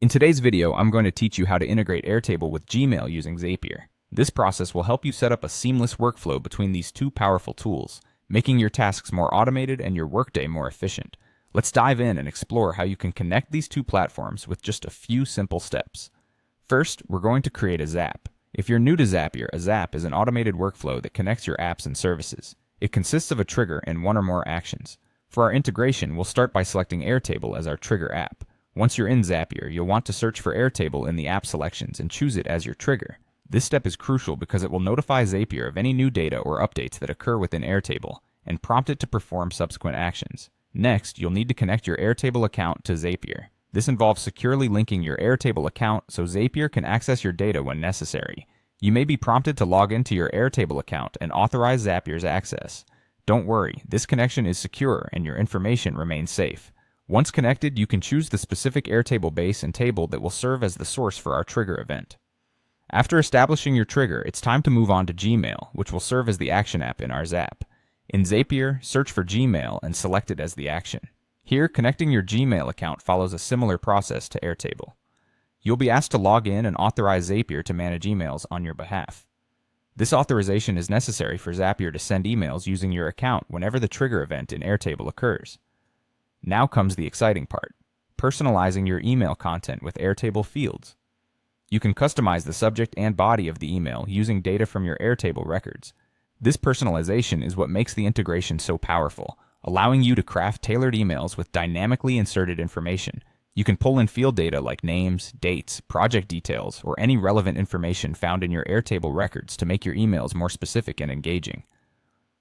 In today's video, I'm going to teach you how to integrate Airtable with Gmail using Zapier. This process will help you set up a seamless workflow between these two powerful tools, making your tasks more automated and your workday more efficient. Let's dive in and explore how you can connect these two platforms with just a few simple steps. First, we're going to create a Zap. If you're new to Zapier, a Zap is an automated workflow that connects your apps and services. It consists of a trigger and one or more actions. For our integration, we'll start by selecting Airtable as our trigger app. Once you're in Zapier, you'll want to search for Airtable in the app selections and choose it as your trigger. This step is crucial because it will notify Zapier of any new data or updates that occur within Airtable and prompt it to perform subsequent actions. Next, you'll need to connect your Airtable account to Zapier. This involves securely linking your Airtable account so Zapier can access your data when necessary. You may be prompted to log into your Airtable account and authorize Zapier's access. Don't worry, this connection is secure and your information remains safe. Once connected, you can choose the specific Airtable base and table that will serve as the source for our trigger event. After establishing your trigger, it's time to move on to Gmail, which will serve as the action app in our Zap. In Zapier, search for Gmail and select it as the action. Here, connecting your Gmail account follows a similar process to Airtable. You'll be asked to log in and authorize Zapier to manage emails on your behalf. This authorization is necessary for Zapier to send emails using your account whenever the trigger event in Airtable occurs. Now comes the exciting part, personalizing your email content with Airtable fields. You can customize the subject and body of the email using data from your Airtable records. This personalization is what makes the integration so powerful, allowing you to craft tailored emails with dynamically inserted information. You can pull in field data like names, dates, project details, or any relevant information found in your Airtable records to make your emails more specific and engaging.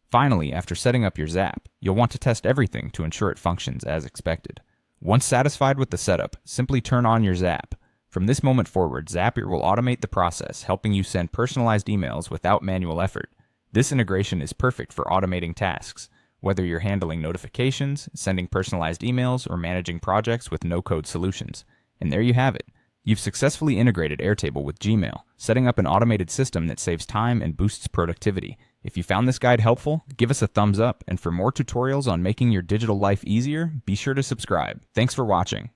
Finally, after setting up your Zap, you'll want to test everything to ensure it functions as expected. Once satisfied with the setup, simply turn on your Zap. From this moment forward, Zapier will automate the process, helping you send personalized emails without manual effort. This integration is perfect for automating tasks, whether you're handling notifications, sending personalized emails, or managing projects with no-code solutions. And there you have it. You've successfully integrated Airtable with Gmail, setting up an automated system that saves time and boosts productivity. If you found this guide helpful, give us a thumbs up, and for more tutorials on making your digital life easier, be sure to subscribe. Thanks for watching.